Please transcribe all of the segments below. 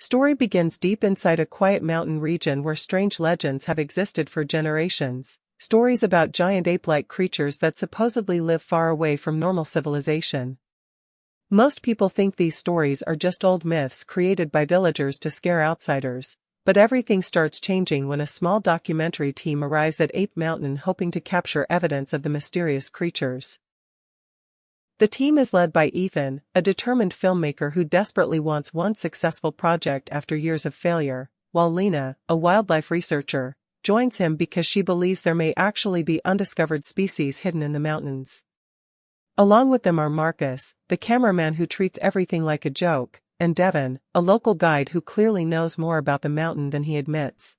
Story begins deep inside a quiet mountain region where strange legends have existed for generations. Stories about giant ape-like creatures that supposedly live far away from normal civilization. Most people think these stories are just old myths created by villagers to scare outsiders, but everything starts changing when a small documentary team arrives at Ape Mountain hoping to capture evidence of the mysterious creatures. The team is led by Ethan, a determined filmmaker who desperately wants one successful project after years of failure, while Lena, a wildlife researcher, joins him because she believes there may actually be undiscovered species hidden in the mountains. Along with them are Marcus, the cameraman who treats everything like a joke, and Devin, a local guide who clearly knows more about the mountain than he admits.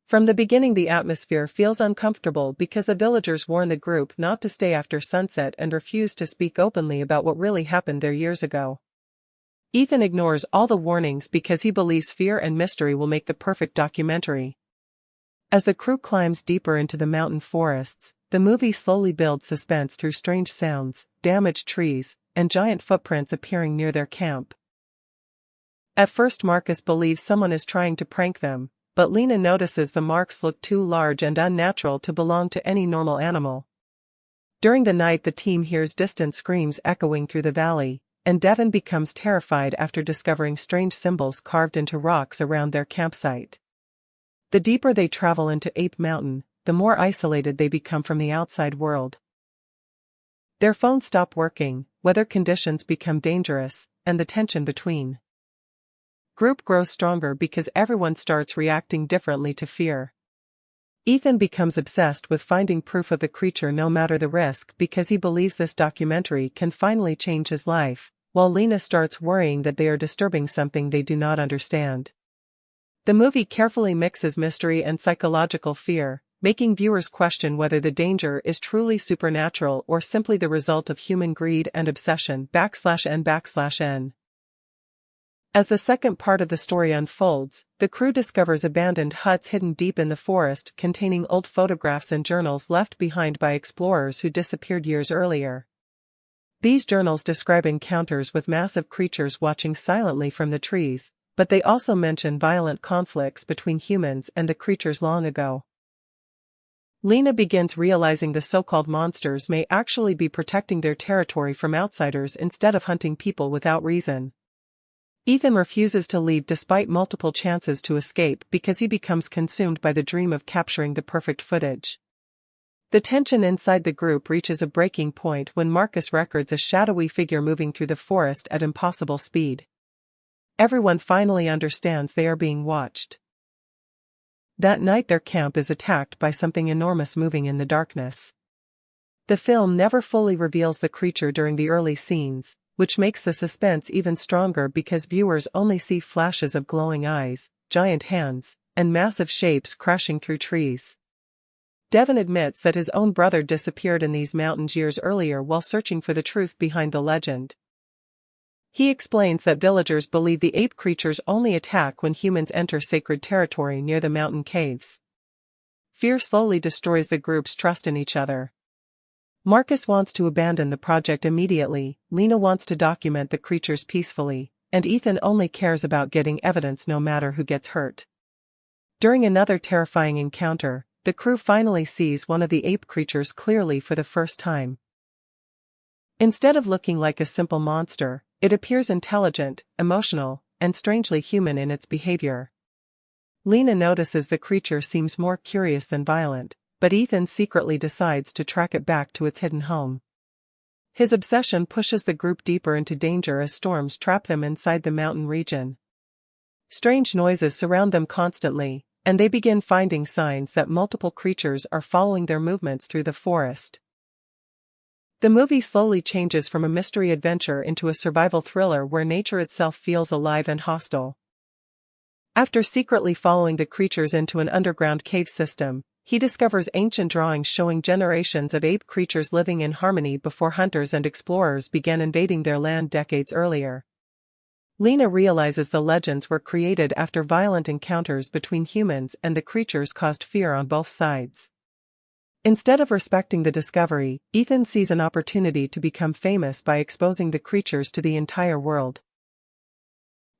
From the beginning, the atmosphere feels uncomfortable because the villagers warn the group not to stay after sunset and refuse to speak openly about what really happened there years ago. Ethan ignores all the warnings because he believes fear and mystery will make the perfect documentary. As the crew climbs deeper into the mountain forests, the movie slowly builds suspense through strange sounds, damaged trees, and giant footprints appearing near their camp. At first, Marcus believes someone is trying to prank them, but Lena notices the marks look too large and unnatural to belong to any normal animal. During the night, the team hears distant screams echoing through the valley, and Devin becomes terrified after discovering strange symbols carved into rocks around their campsite. The deeper they travel into Ape Mountain, the more isolated they become from the outside world. Their phones stop working, weather conditions become dangerous, and the tension between group grows stronger because everyone starts reacting differently to fear. Ethan becomes obsessed with finding proof of the creature no matter the risk because he believes this documentary can finally change his life, while Lena starts worrying that they are disturbing something they do not understand. The movie carefully mixes mystery and psychological fear, making viewers question whether the danger is truly supernatural or simply the result of human greed and obsession. /n/n. As the second part of the story unfolds, the crew discovers abandoned huts hidden deep in the forest containing old photographs and journals left behind by explorers who disappeared years earlier. These journals describe encounters with massive creatures watching silently from the trees, but they also mention violent conflicts between humans and the creatures long ago. Lena begins realizing the so-called monsters may actually be protecting their territory from outsiders instead of hunting people without reason. Ethan refuses to leave despite multiple chances to escape because he becomes consumed by the dream of capturing the perfect footage. The tension inside the group reaches a breaking point when Marcus records a shadowy figure moving through the forest at impossible speed. Everyone finally understands they are being watched. That night, their camp is attacked by something enormous moving in the darkness. The film never fully reveals the creature during the early scenes, which makes the suspense even stronger because viewers only see flashes of glowing eyes, giant hands, and massive shapes crashing through trees. Devin admits that his own brother disappeared in these mountains years earlier while searching for the truth behind the legend. He explains that villagers believe the ape creatures only attack when humans enter sacred territory near the mountain caves. Fear slowly destroys the group's trust in each other. Marcus wants to abandon the project immediately, Lena wants to document the creatures peacefully, and Ethan only cares about getting evidence no matter who gets hurt. During another terrifying encounter, the crew finally sees one of the ape creatures clearly for the first time. Instead of looking like a simple monster, it appears intelligent, emotional, and strangely human in its behavior. Lena notices the creature seems more curious than violent, but Ethan secretly decides to track it back to its hidden home. His obsession pushes the group deeper into danger as storms trap them inside the mountain region. Strange noises surround them constantly, and they begin finding signs that multiple creatures are following their movements through the forest. The movie slowly changes from a mystery adventure into a survival thriller where nature itself feels alive and hostile. After secretly following the creatures into an underground cave system, he discovers ancient drawings showing generations of ape creatures living in harmony before hunters and explorers began invading their land decades earlier. Lena realizes the legends were created after violent encounters between humans and the creatures caused fear on both sides. Instead of respecting the discovery, Ethan sees an opportunity to become famous by exposing the creatures to the entire world.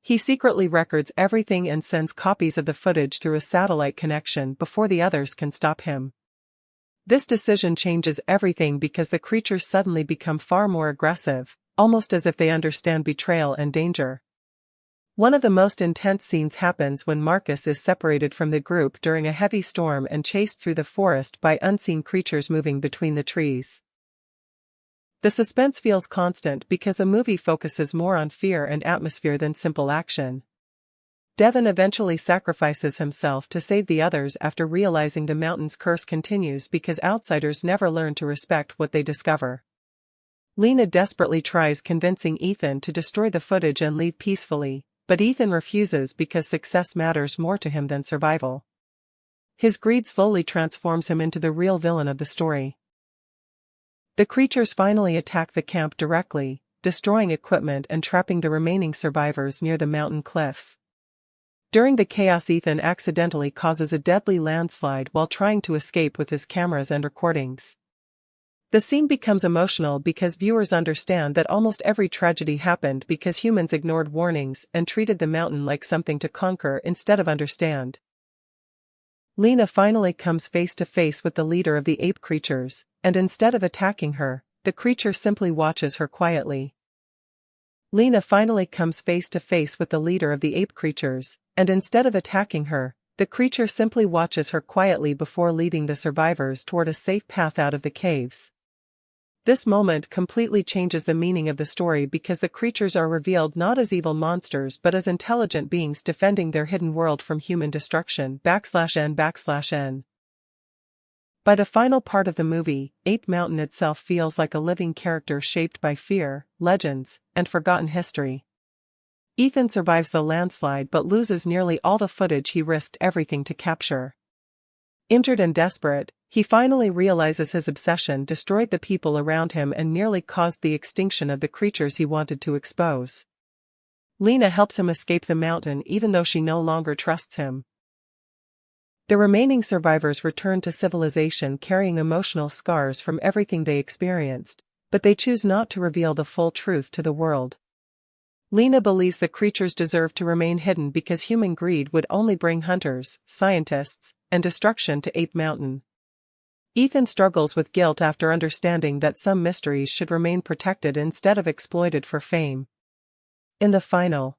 He secretly records everything and sends copies of the footage through a satellite connection before the others can stop him. This decision changes everything because the creatures suddenly become far more aggressive, almost as if they understand betrayal and danger. One of the most intense scenes happens when Marcus is separated from the group during a heavy storm and chased through the forest by unseen creatures moving between the trees. The suspense feels constant because the movie focuses more on fear and atmosphere than simple action. Devon eventually sacrifices himself to save the others after realizing the mountain's curse continues because outsiders never learn to respect what they discover. Lena desperately tries convincing Ethan to destroy the footage and leave peacefully, but Ethan refuses because success matters more to him than survival. His greed slowly transforms him into the real villain of the story. The creatures finally attack the camp directly, destroying equipment and trapping the remaining survivors near the mountain cliffs. During the chaos, Ethan accidentally causes a deadly landslide while trying to escape with his cameras and recordings. The scene becomes emotional because viewers understand that almost every tragedy happened because humans ignored warnings and treated the mountain like something to conquer instead of understand. Lena finally comes face to face with the leader of the ape creatures, and instead of attacking her, the creature simply watches her quietly. Lena finally comes face to face with the leader of the ape creatures, and instead of attacking her, the creature simply watches her quietly before leading the survivors toward a safe path out of the caves. This moment completely changes the meaning of the story because the creatures are revealed not as evil monsters but as intelligent beings defending their hidden world from human destruction. /n/n. By the final part of the movie, Ape Mountain itself feels like a living character shaped by fear, legends, and forgotten history. Ethan survives the landslide but loses nearly all the footage he risked everything to capture. Injured and desperate, he finally realizes his obsession destroyed the people around him and nearly caused the extinction of the creatures he wanted to expose. Lena helps him escape the mountain even though she no longer trusts him. The remaining survivors return to civilization carrying emotional scars from everything they experienced, but they choose not to reveal the full truth to the world. Lena believes the creatures deserve to remain hidden because human greed would only bring hunters, scientists, and destruction to Ape Mountain. Ethan struggles with guilt after understanding that some mysteries should remain protected instead of exploited for fame. In the final